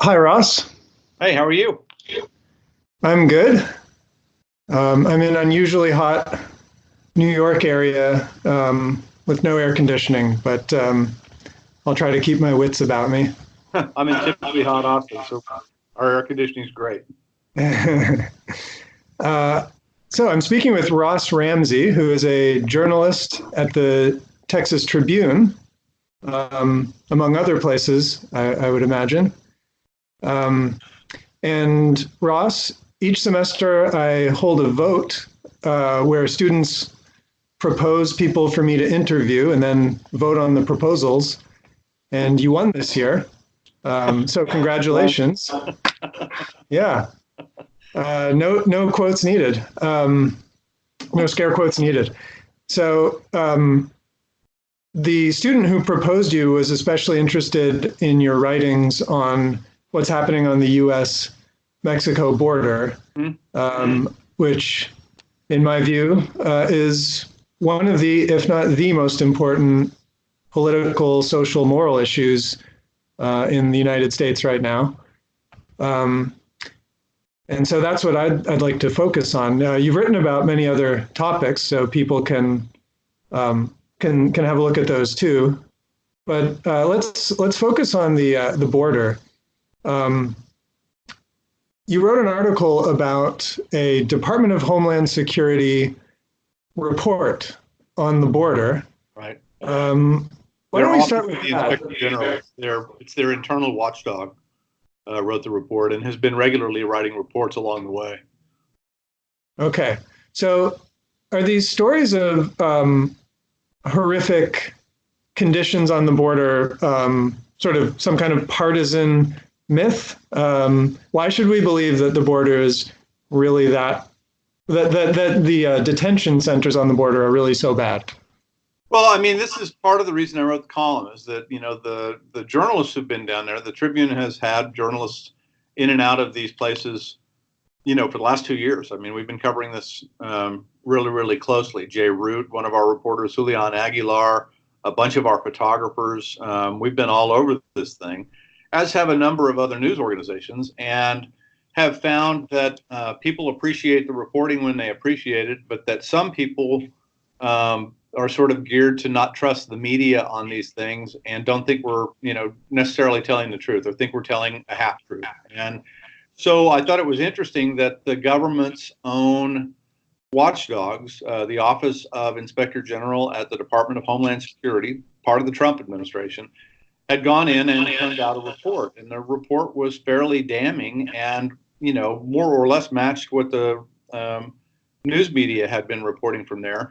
Hi, Ross. Hey, how are you? I'm good. I'm in unusually hot New York area with no air conditioning, but I'll try to keep my wits about me. I'm in typically hot Austin, so our air conditioning is great. uh, so I'm speaking with Ross Ramsey, who is a journalist at the Texas Tribune, among other places, I would imagine. Um, and Ross, each semester I hold a vote where students propose people for me to interview and then vote on the proposals. And you won this year. So congratulations. Yeah. No quotes needed. No scare quotes needed. So the student who proposed you was especially interested in your writings on what's happening on the U.S.-Mexico border, which, in my view, is one of the, if not the most important political, social, moral issues in the United States right now. And so that's what I'd like to focus on. You've written about many other topics, so people can have a look at those too. But let's focus on the border. You wrote an article about a Department of Homeland Security report on the border. Right. Why don't we start with the that? Inspector General. It's their internal watchdog wrote the report and has been regularly writing reports along the way. Okay. So are these stories of horrific conditions on the border sort of some kind of partisan myth? Why should we believe that the border is really that the detention centers on the border are really so bad? Well, I mean, this is part of the reason I wrote the column is that, the journalists who've been down there, the Tribune has had journalists in and out of these places, for the last 2 years. I mean, we've been covering this really, really closely. Jay Root, one of our reporters, Julian Aguilar, a bunch of our photographers. We've been all over this thing, as have a number of other news organizations, and have found that people appreciate the reporting when they appreciate it, but that some people are sort of geared to not trust the media on these things and don't think we're, necessarily telling the truth or think we're telling a half truth. And so I thought it was interesting that the government's own watchdogs, the Office of Inspector General at the Department of Homeland Security, part of the Trump administration, had gone in and turned out a report. And the report was fairly damning and, more or less matched what the news media had been reporting from there.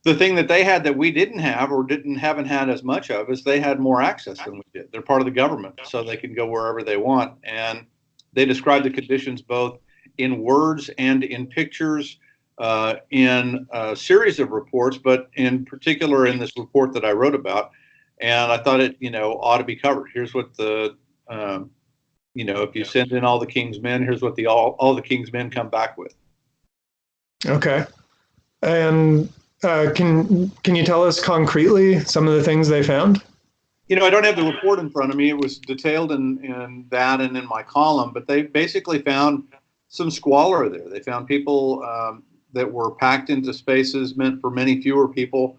The thing that they had that we didn't have or haven't had as much of is they had more access than we did. They're part of the government, so they can go wherever they want. And they described the conditions both in words and in pictures in a series of reports, but in particular in this report that I wrote about. And I thought it, ought to be covered. Here's what if you send in all the king's men, here's what all the king's men come back with. Okay. And can you tell us concretely some of the things they found? I don't have the report in front of me. It was detailed in that and in my column, but they basically found some squalor there. They found people that were packed into spaces meant for many fewer people.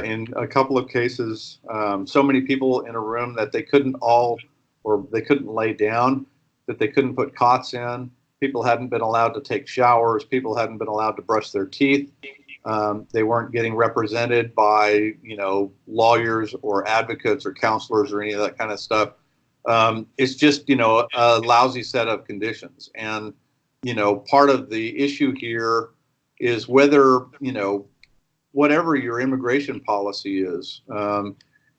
In a couple of cases, so many people in a room that they couldn't lay down, that they couldn't put cots in. People hadn't been allowed to take showers. People hadn't been allowed to brush their teeth. They weren't getting represented by, lawyers or advocates or counselors or any of that kind of stuff. It's just, a lousy set of conditions. And, part of the issue here is whether, whatever your immigration policy is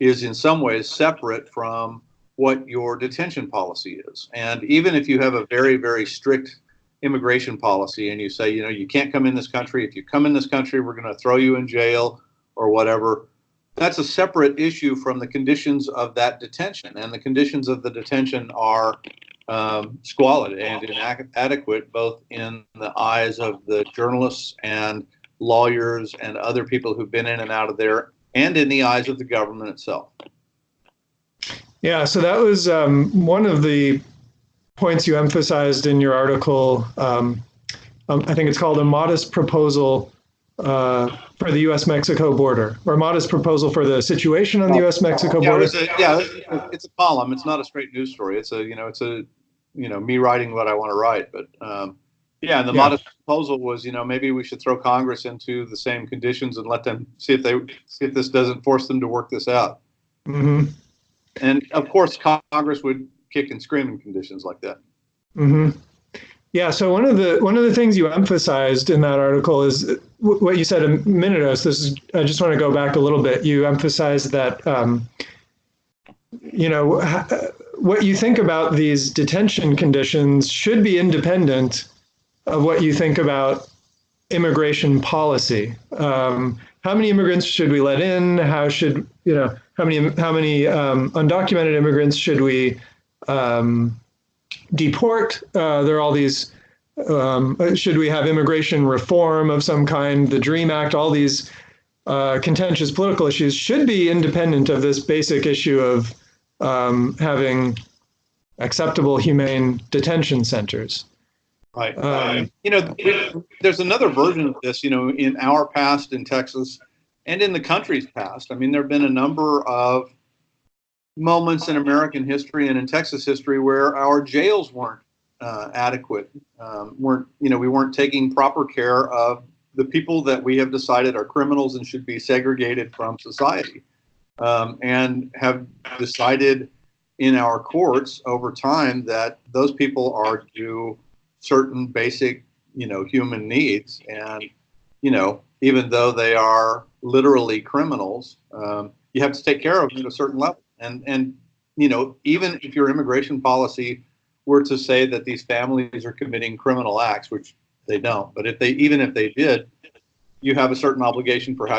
in some ways separate from what your detention policy is. And even if you have a very, very strict immigration policy and you say, you can't come in this country. If you come in this country, we're going to throw you in jail or whatever. That's a separate issue from the conditions of that detention. And the conditions of the detention are squalid and inadequate, both in the eyes of the journalists and lawyers and other people who've been in and out of there, and in the eyes of the government itself. Yeah, so that was one of the points you emphasized in your article. I think it's called A Modest Proposal for the U.S.-Mexico Border, or a modest proposal for the situation on the U.S.-Mexico border. It's a column. It's not a straight news story. It's me writing what I want to write. But and the modest proposal was, maybe we should throw Congress into the same conditions and let them see if this doesn't force them to work this out. Mm-hmm. And of course, Congress would kick and scream in conditions like that. Mm-hmm. Yeah. So one of the things you emphasized in that article is what you said a minute ago. So I just want to go back a little bit. You emphasized that what you think about these detention conditions should be independent of what you think about immigration policy. How many immigrants should we let in? How many undocumented immigrants should we deport? There are all these. Should we have immigration reform of some kind? The DREAM Act, all these contentious political issues should be independent of this basic issue of having acceptable, humane detention centers. Right. There's another version of this, in our past in Texas and in the country's past. I mean, there have been a number of moments in American history and in Texas history where our jails weren't adequate, we weren't taking proper care of the people that we have decided are criminals and should be segregated from society, and have decided in our courts over time that those people are due certain basic, human needs. And, even though they are literally criminals, you have to take care of them at a certain level. And even if your immigration policy were to say that these families are committing criminal acts, which they don't, but even if they did, you have a certain obligation for how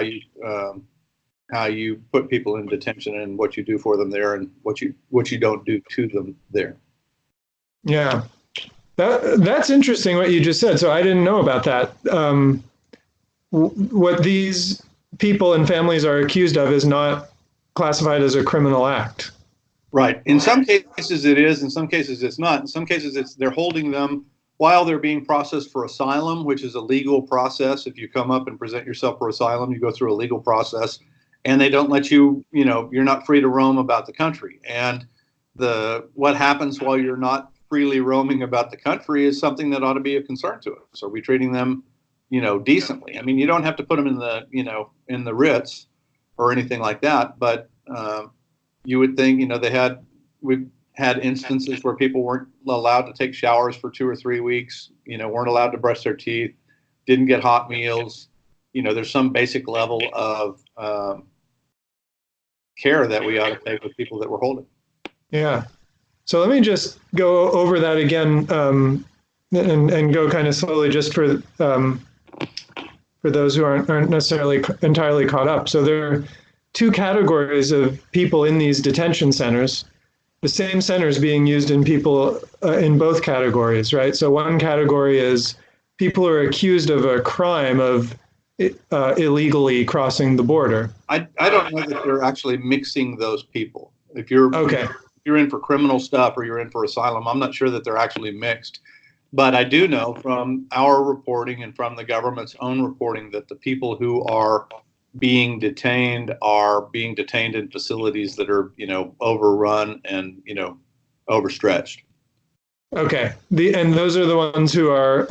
you put people in detention and what you do for them there and what you don't do to them there. Yeah, that's interesting what you just said. So I didn't know about that. What these people and families are accused of is not classified as a criminal act. Right. In some cases it is, in some cases it's not. In some cases they're holding them while they're being processed for asylum, which is a legal process. If you come up and present yourself for asylum, you go through a legal process, and they don't let you, you're not free to roam about the country. And what happens while you're not freely roaming about the country is something that ought to be of concern to us. Are we treating them, decently? I mean, you don't have to put them in the Ritz or anything like that, but you would think, we've had instances where people weren't allowed to take showers for 2 or 3 weeks, weren't allowed to brush their teeth, didn't get hot meals. There's some basic level of care that we ought to take with people that we're holding. Yeah. So let me just go over that again, and go kind of slowly just for those who aren't necessarily entirely caught up. So there are 2 categories of people in these detention centers, the same centers being used in people in both categories, right? So one category is people who are accused of a crime of illegally crossing the border. I don't know that they're actually mixing those people. If you're in for criminal stuff or you're in for asylum, I'm not sure that they're actually mixed. But I do know from our reporting and from the government's own reporting that the people who are being detained in facilities that are, overrun and, overstretched. Okay. And those are the ones who are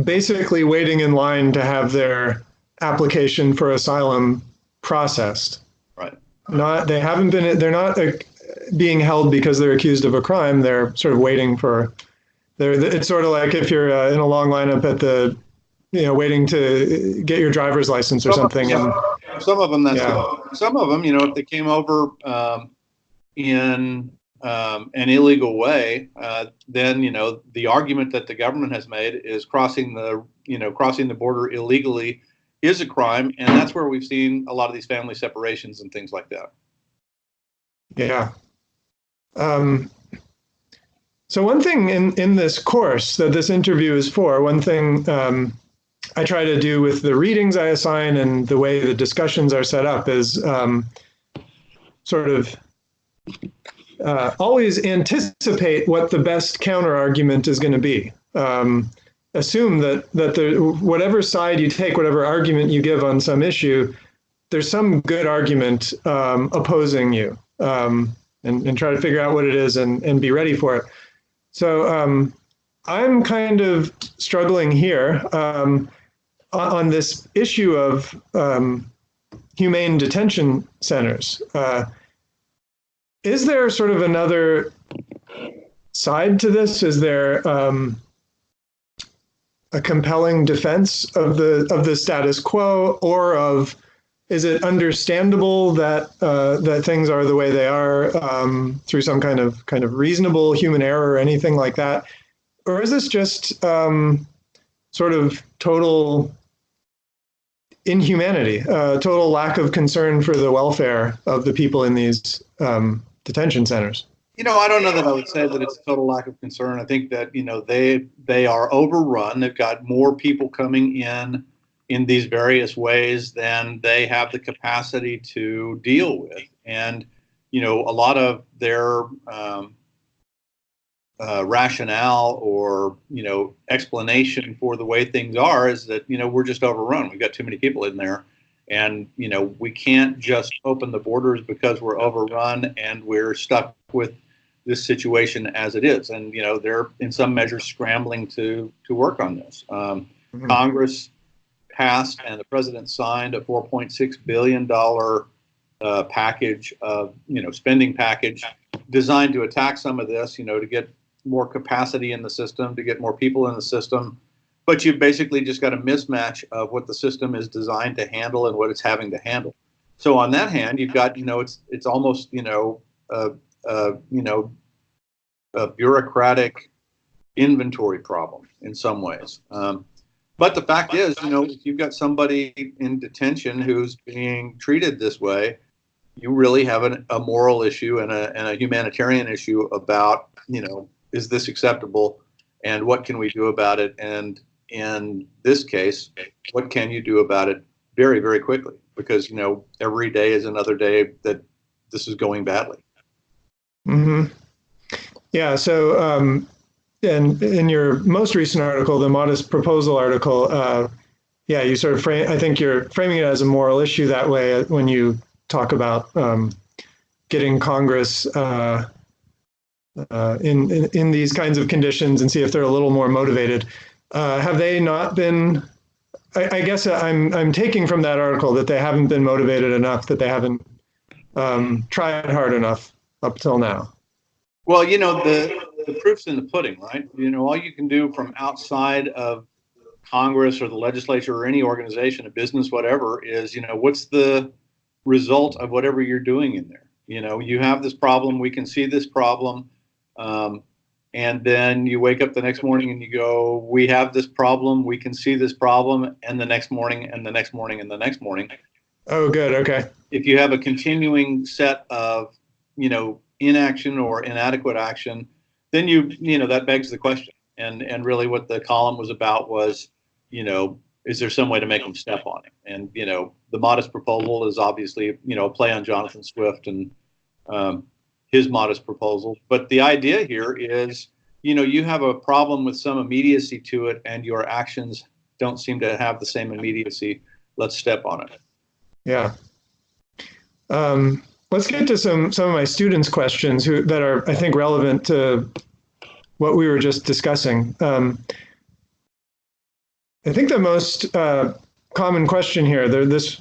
basically waiting in line to have their application for asylum processed. Right. They're not being held because they're accused of a crime. They're sort of waiting it's sort of like if you're in a long lineup at the, waiting to get your driver's license or something. Some of them, some of them, if they came over in an illegal way, then, the argument that the government has made is crossing the border illegally is a crime. And that's where we've seen a lot of these family separations and things like that. Yeah. So one thing in this course that this interview is for, one thing I try to do with the readings I assign and the way the discussions are set up is sort of always anticipate what the best counter argument is going to be. Assume that whatever side you take, whatever argument you give on some issue, there's some good argument opposing you, and try to figure out what it is and be ready for it. So I'm kind of struggling here on this issue of humane detention centers. Is there sort of another side to this? Is there a compelling defense of the status quo, or is it understandable that that things are the way they are through some kind of reasonable human error or anything like that, or is this just sort of total inhumanity, total lack of concern for the welfare of the people in these detention centers? I don't know that I would say that it's a total lack of concern. I think that, they are overrun. They've got more people coming in these various ways than they have the capacity to deal with. And, a lot of their rationale or, explanation for the way things are is that, we're just overrun. We've got too many people in there. And, we can't just open the borders because we're overrun and we're stuck with this situation as it is. And, they're in some measure scrambling to work on this. Congress passed and the president signed a $4.6 billion package of, spending package designed to attack some of this, to get more capacity in the system, to get more people in the system. But you've basically just got a mismatch of what the system is designed to handle and what it's having to handle. So on that hand, you've got, it's almost, a bureaucratic inventory problem in some ways. But the fact is, if you've got somebody in detention who's being treated this way, you really have a moral issue and a humanitarian issue about, is this acceptable and what can we do about it? And in this case, what can you do about it very, very quickly? Because, every day is another day that this is going badly. Mm-hmm. Yeah. So, and in your most recent article, the modest proposal article, you sort of I think you're framing it as a moral issue that way when you talk about getting Congress in these kinds of conditions and see if they're a little more motivated. Have they not been? I guess I'm taking from that article that they haven't been motivated enough, that they haven't tried hard enough up till now. Well, the proof's in the pudding, right? All you can do from outside of Congress or the legislature or any organization, a business, whatever, is, what's the result of whatever you're doing in there? You have this problem. We can see this problem. And then you wake up the next morning and you go, we have this problem. We can see this problem. And the next morning and the next morning and the next morning. Oh, good. Okay. If you have a continuing set of, inaction or inadequate action, then that begs the question. And really what the column was about was, is there some way to make them step on it? And, the modest proposal is obviously, a play on Jonathan Swift and his modest proposal. But the idea here is, you have a problem with some immediacy to it and your actions don't seem to have the same immediacy. Let's step on it. Yeah. Let's get to some of my students' questions that are, I think, relevant to what we were just discussing. I think the most common question here, this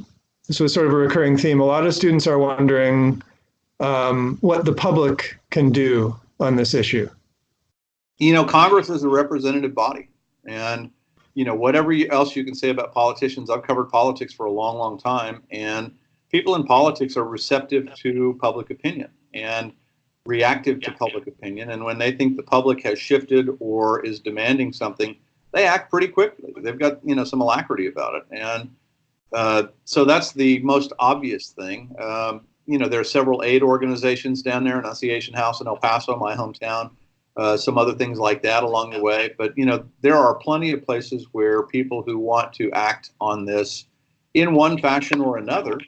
was sort of a recurring theme. A lot of students are wondering what the public can do on this issue. Congress is a representative body, and whatever else you can say about politicians, I've covered politics for a long, long time, and people in politics are receptive to public opinion and reactive to public opinion. And when they think the public has shifted or is demanding something, they act pretty quickly. They've got, some alacrity about it. And so that's the most obvious thing. There are several aid organizations down there, Annunciation House in El Paso, my hometown, some other things like that along the way. But, there are plenty of places where people who want to act on this in one fashion or another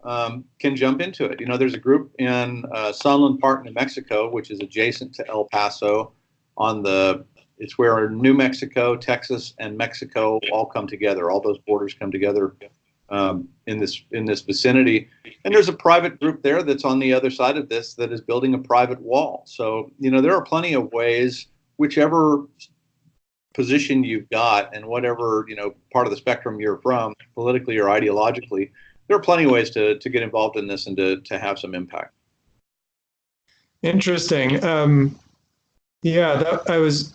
can jump into it. There's a group in Sunland Park, New Mexico, which is adjacent to El Paso. It's where New Mexico, Texas, and Mexico all come together. All those borders come together in this vicinity. And there's a private group there that's on the other side of this that is building a private wall. So there are plenty of ways, whichever position you've got and whatever part of the spectrum you're from, politically or ideologically, there are plenty of ways to get involved in this and to have some impact. Interesting. I was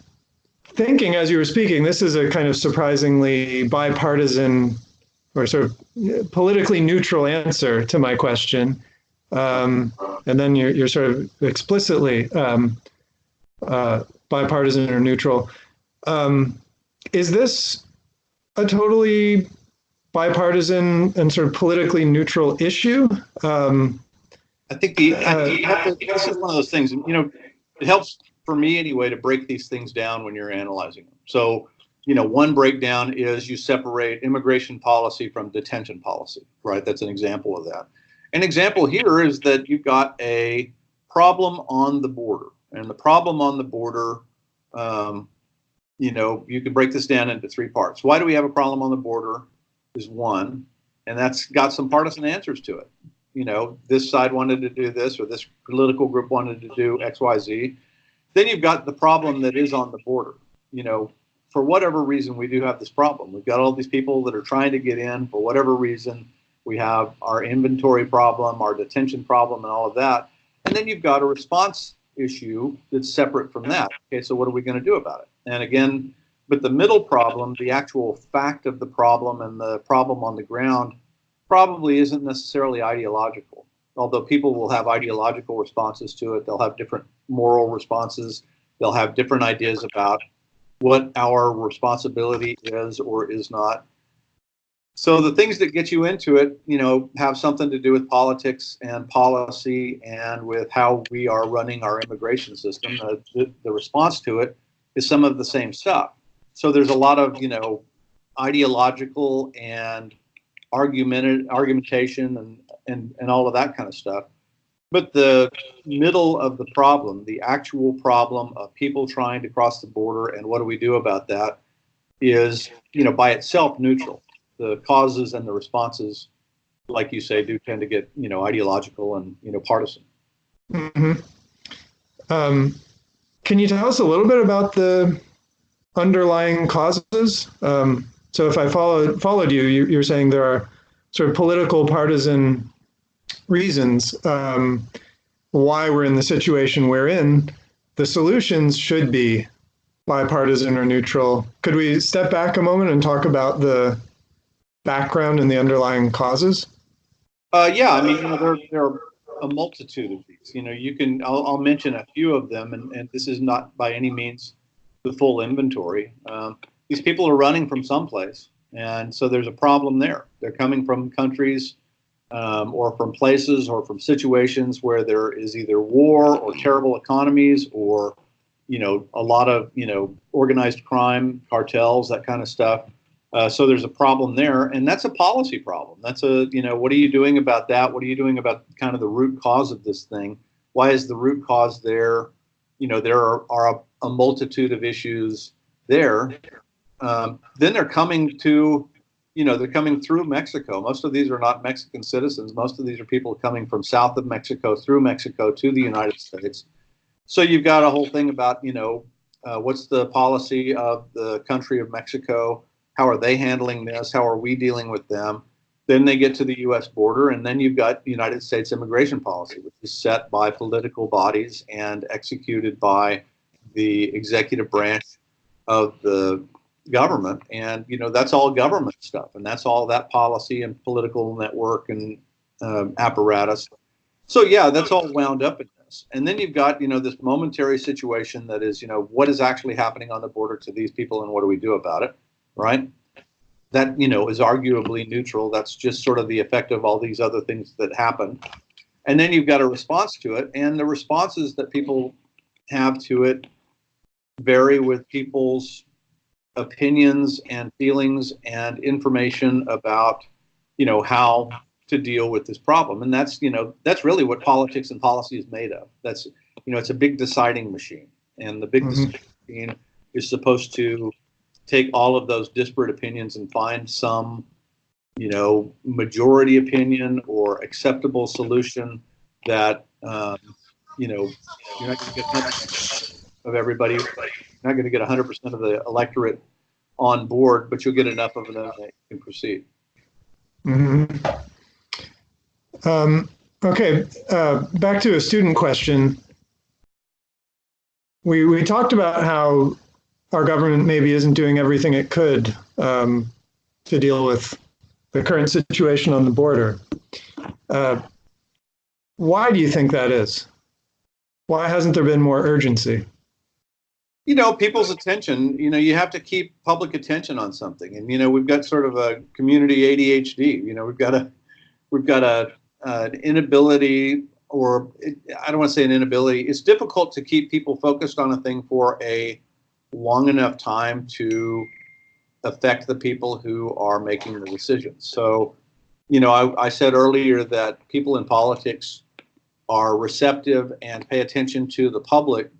thinking as you were speaking, this is a kind of surprisingly bipartisan or sort of politically neutral answer to my question. And then you're sort of explicitly bipartisan or neutral. Is this a totally bipartisan and sort of politically neutral issue? I think this is one of those things, it helps for me anyway to break these things down when you're analyzing them. So, one breakdown is you separate immigration policy from detention policy, right? That's an example of that. An example here is that you've got a problem on the border, and the problem on the border, you can break this down into three parts. Why do we have a problem on the border is one, and that's got some partisan answers to it. This side wanted to do this, or this political group wanted to do X, Y, Z. Then you've got the problem that is on the border. For whatever reason, we do have this problem. We've got all these people that are trying to get in for whatever reason. We have our inventory problem, our detention problem, and all of that. And then you've got a response issue that's separate from that. Okay, so what are we going to do about it? And again, but the middle problem, the actual fact of the problem and the problem on the ground, probably isn't necessarily ideological. Although people will have ideological responses to it, they'll have different moral responses, they'll have different ideas about what our responsibility is or is not. So the things that get you into it, have something to do with politics and policy and with how we are running our immigration system. The response to it is some of the same stuff. So there's a lot of, ideological and argumentation and all of that kind of stuff. But the middle of the problem, the actual problem of people trying to cross the border and what do we do about that is, by itself neutral. The causes and the responses, like you say, do tend to get, ideological and, partisan. Mm-hmm. Can you tell us a little bit about the underlying causes? So if I followed you, you're saying there are sort of political partisan reasons why we're in the situation we're in. The solutions should be bipartisan or neutral. Could we step back a moment and talk about the background and the underlying causes? Yeah, there are a multitude of these. I'll mention a few of them, and this is not by any means the full inventory. These people are running from someplace, and so there's a problem there. They're coming from countries or from places or from situations where there is either war or terrible economies or, a lot of, organized crime, cartels, that kind of stuff. So there's a problem there, and that's a policy problem. That's what are you doing about that? What are you doing about kind of the root cause of this thing? Why is the root cause there? There are a multitude of issues there. Then they're coming to, they're coming through Mexico. Most of these are not Mexican citizens. Most of these are people coming from south of Mexico through Mexico to the United States. So you've got a whole thing about, what's the policy of the country of Mexico? How are they handling this? How are we dealing with them? Then they get to the U.S. border, and then you've got United States immigration policy, which is set by political bodies and executed by the executive branch of the government. And, that's all government stuff, and that's all that policy and political network and apparatus. So, yeah, that's all wound up in this. And then you've got, this momentary situation that is, what is actually happening on the border to these people and what do we do about it? Right? That, is arguably neutral. That's just sort of the effect of all these other things that happen. And then you've got a response to it. And the responses that people have to it vary with people's opinions and feelings and information about, how to deal with this problem. And that's really what politics and policy is made of. It's a big deciding machine. And the big deciding machine is supposed to take all of those disparate opinions and find some, majority opinion or acceptable solution that, you're not going to get 100% of everybody. You're not going to get 100% of the electorate on board, but you'll get enough of them that you can proceed. Mm-hmm. Okay, back to a student question. We talked about how our government maybe isn't doing everything it could to deal with the current situation on the border. Why do you think that is? Why hasn't there been more urgency? People's attention, you have to keep public attention on something. And, we've got sort of a community ADHD. We've got an inability, or I don't want to say an inability. It's difficult to keep people focused on a thing for a long enough time to affect the people who are making the decisions. So, I said earlier that people in politics are receptive and pay attention to the public.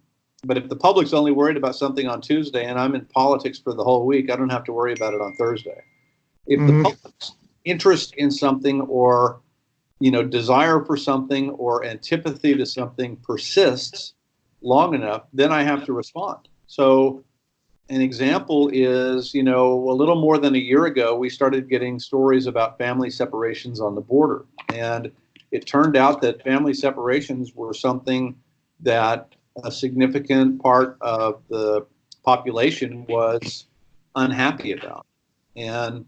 But if the public's only worried about something on Tuesday and I'm in politics for the whole week, I don't have to worry about it on Thursday. If the public's interest in something or, desire for something or antipathy to something persists long enough, then I have to respond. So an example is, a little more than a year ago, we started getting stories about family separations on the border. And it turned out that family separations were something that a significant part of the population was unhappy about. And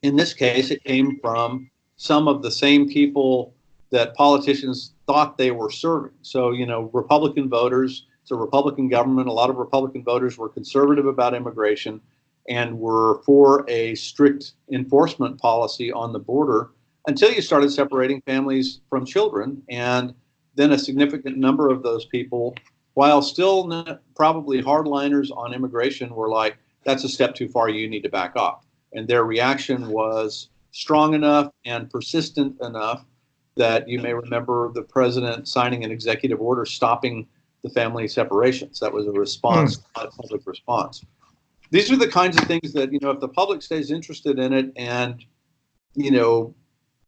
in this case, it came from some of the same people that politicians thought they were serving. So, Republican voters, it's a Republican government. A lot of Republican voters were conservative about immigration and were for a strict enforcement policy on the border until you started separating families from children. And then a significant number of those people, while still not probably hardliners on immigration, were like, that's a step too far, you need to back off. And their reaction was strong enough and persistent enough that you may remember the president signing an executive order stopping the family separations. That was a response, not a public response. These are the kinds of things that, if the public stays interested in it and,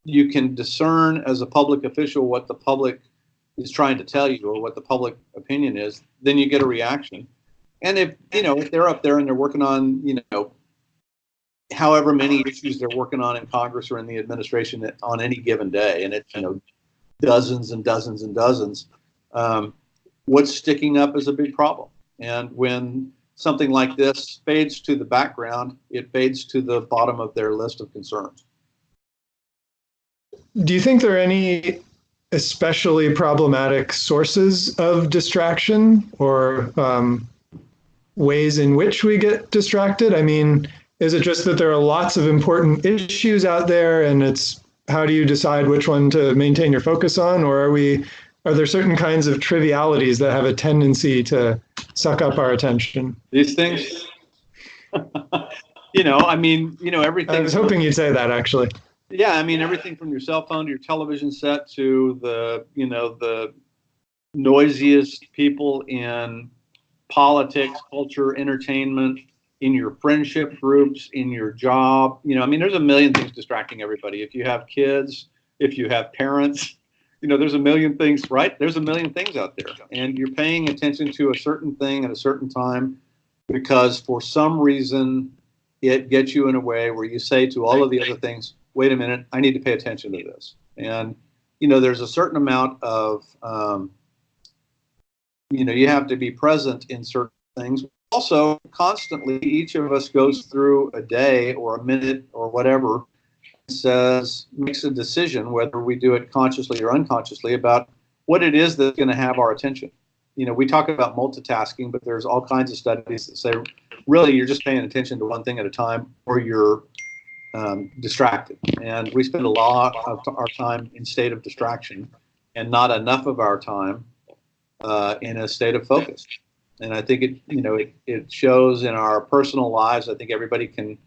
you can discern as a public official what the public is trying to tell you or what the public opinion is, then you get a reaction. And if they're up there and they're working on, however many issues they're working on in Congress or in the administration on any given day, and it's, dozens and dozens and dozens, what's sticking up is a big problem. And when something like this fades to the background, it fades to the bottom of their list of concerns. Do you think there are any especially problematic sources of distraction or ways in which we get distracted? I mean, is it just that there are lots of important issues out there and it's how do you decide which one to maintain your focus on? Or are there certain kinds of trivialities that have a tendency to suck up our attention? These things, everything. I was hoping you'd say that, actually. Yeah, everything from your cell phone to your television set to the noisiest people in politics, culture, entertainment, in your friendship groups, in your job. There's a million things distracting everybody. If you have kids, if you have parents, there's a million things, right? There's a million things out there. And you're paying attention to a certain thing at a certain time because for some reason it gets you in a way where you say to all of the other things, wait a minute, I need to pay attention to this. And, there's a certain amount of, you have to be present in certain things. Also, constantly, each of us goes through a day or a minute or whatever, makes a decision, whether we do it consciously or unconsciously, about what it is that's going to have our attention. We talk about multitasking, but there's all kinds of studies that say, really, you're just paying attention to one thing at a time, or you're distracted. And we spend a lot of our time in state of distraction and not enough of our time in a state of focus. And I think it shows in our personal lives. I think everybody can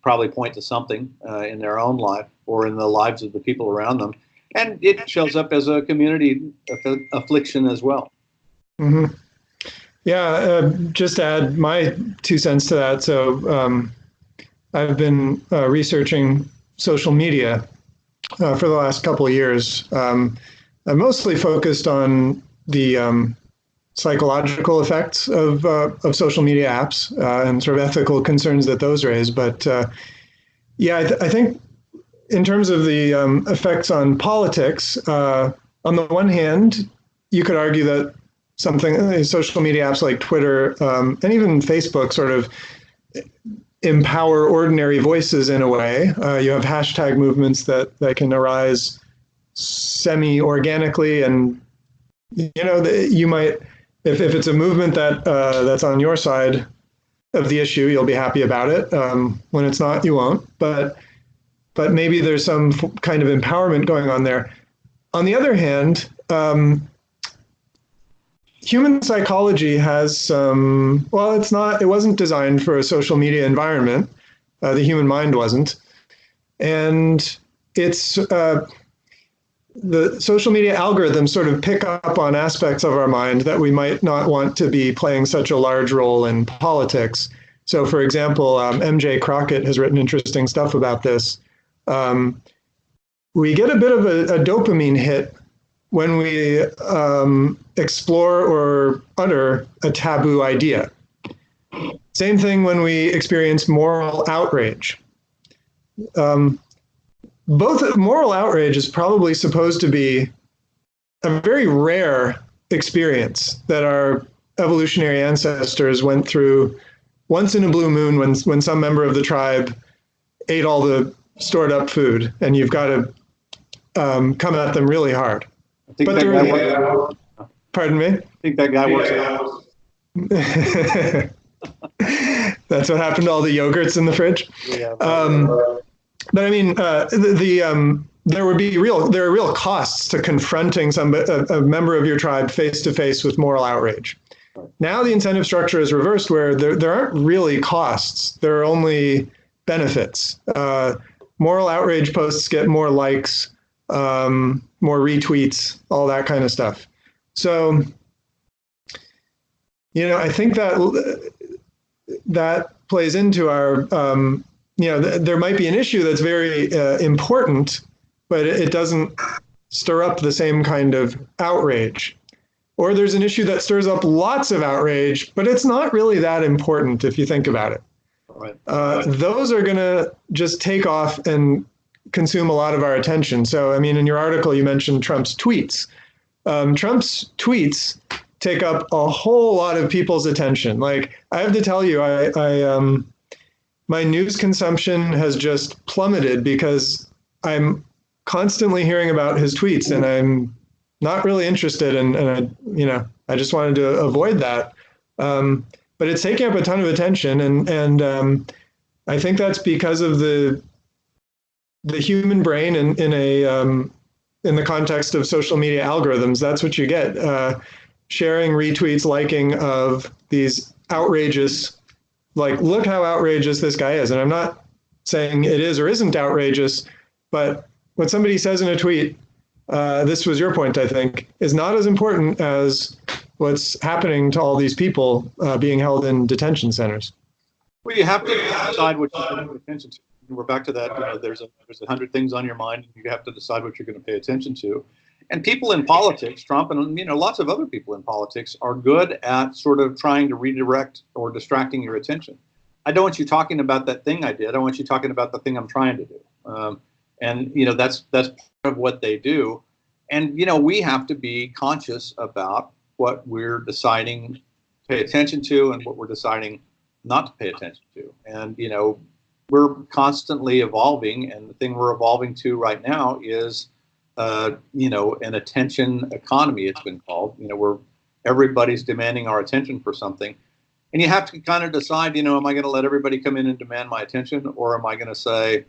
probably point to something in their own life or in the lives of the people around them. And it shows up as a community affliction as well. Mm-hmm. Yeah, just to add my 2 cents to that. So I've been researching social media for the last couple of years. I'm mostly focused on the psychological effects of social media apps and sort of ethical concerns that those raise. But yeah, I think in terms of the effects on politics, on the one hand, you could argue that social media apps like Twitter and even Facebook sort of empower ordinary voices in a way. You have hashtag movements that can arise semi-organically, and you might, if it's a movement that's on your side of the issue, you'll be happy about it. When it's not, you won't. But maybe there's some kind of empowerment going on there. On the other hand, human psychology has some, well, it wasn't designed for a social media environment. The human mind wasn't. And it's, the social media algorithms sort of pick up on aspects of our mind that we might not want to be playing such a large role in politics. So for example, MJ Crockett has written interesting stuff about this. We get a bit of a dopamine hit when we explore or utter a taboo idea. Same thing when we experience moral outrage. Both moral outrage is probably supposed to be a very rare experience that our evolutionary ancestors went through once in a blue moon when some member of the tribe ate all the stored up food, and you've got to come at them really hard. I think but that guy works. Pardon me? I think that guy works out. That's what happened to all the yogurts in the fridge. Yeah. But I mean, there are real costs to confronting a member of your tribe face to face with moral outrage. Now the incentive structure is reversed, where there aren't really costs; there are only benefits. Moral outrage posts get more likes, more retweets, all that kind of stuff. So, I think that plays into our. There might be an issue that's very important, but it doesn't stir up the same kind of outrage. Or there's an issue that stirs up lots of outrage, but it's not really that important if you think about it. Right. Those are going to just take off and consume a lot of our attention. So, I mean, in your article, you mentioned Trump's tweets. Trump's tweets take up a whole lot of people's attention. Like, I have to tell you, my news consumption has just plummeted because I'm constantly hearing about his tweets, and I'm not really interested, and I just wanted to avoid that. But it's taking up a ton of attention, and I think that's because of the human brain in the context of social media algorithms. That's what you get: sharing, retweets, liking of these outrageous. Like, look how outrageous this guy is. And I'm not saying it is or isn't outrageous, but what somebody says in a tweet, this was your point, I think, is not as important as what's happening to all these people being held in detention centers. Well, you have to decide what you're going to pay attention to. We're back to that. There's 100 things on your mind. You have to decide what you're going to pay attention to. And people in politics, Trump and lots of other people in politics, are good at sort of trying to redirect or distracting your attention. I don't want you talking about that thing I did. I want you talking about the thing I'm trying to do. And that's part of what they do. And we have to be conscious about what we're deciding to pay attention to and what we're deciding not to pay attention to. And we're constantly evolving, and the thing we're evolving to right now is an attention economy, it's been called, where everybody's demanding our attention for something. And you have to kind of decide, am I going to let everybody come in and demand my attention? Or am I going to say,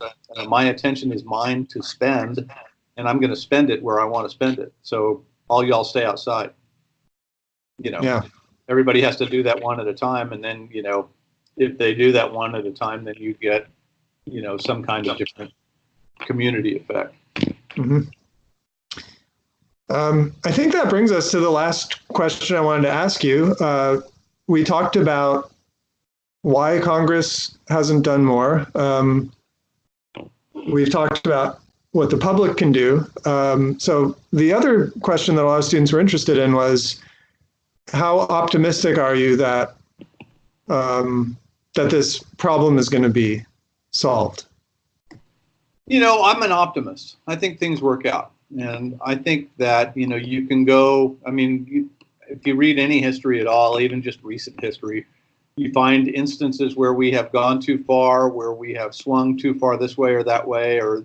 my attention is mine to spend, and I'm going to spend it where I want to spend it. So all y'all stay outside. Yeah. Everybody has to do that one at a time. And then, if they do that one at a time, then you get some kind of different community effect. Mm-hmm. I think that brings us to the last question I wanted to ask you. We talked about why Congress hasn't done more. We've talked about what the public can do. So the other question that a lot of students were interested in was, how optimistic are you that that this problem is going to be solved? I'm an optimist. I think things work out. And I think that, you can go, if you read any history at all, even just recent history, you find instances where we have gone too far, where we have swung too far this way or that way, or,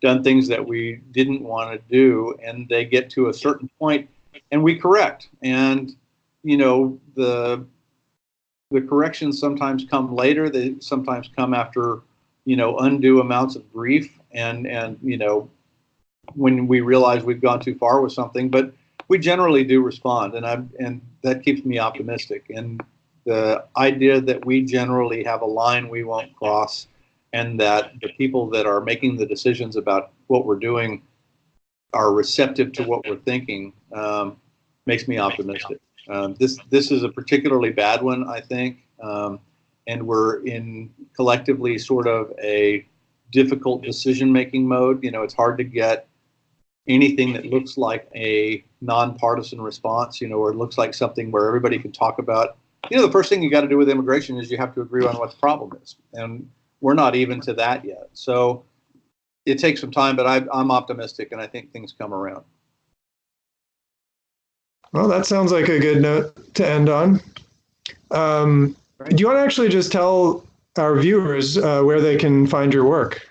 done things that we didn't want to do, and they get to a certain point and we correct. And, the corrections sometimes come later. They sometimes come after, undue amounts of grief and when we realize we've gone too far with something, but we generally do respond, and that keeps me optimistic. And the idea that we generally have a line we won't cross, and that the people that are making the decisions about what we're doing are receptive to what we're thinking, makes me optimistic. This is a particularly bad one, I think, and we're in collectively sort of a difficult decision-making mode. It's hard to get anything that looks like a nonpartisan response, or it looks like something where everybody can talk about. The first thing you got to do with immigration is you have to agree on what the problem is, and we're not even to that yet. So it takes some time, but I'm optimistic, and I think things come around. Well, that sounds like a good note to end on. Do you want to actually just tell our viewers where they can find your work?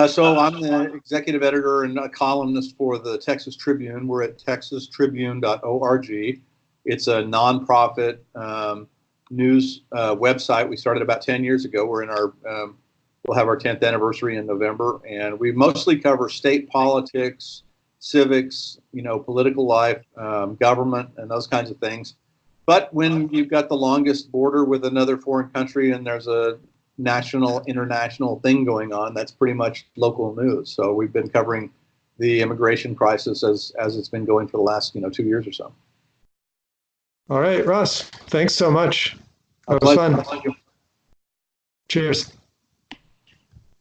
So I'm the executive editor and a columnist for the Texas Tribune. We're at texastribune.org. It's a nonprofit news website. We started about 10 years ago. We're in our we'll have our 10th anniversary in November, and we mostly cover state politics, civics, political life, government, and those kinds of things. But when you've got the longest border with another foreign country and there's a national, international thing going on, that's pretty much local news. So we've been covering the immigration crisis as it's been going for the last 2 years or so. All right, Russ, thanks so much. That was fun. Thank you. Cheers.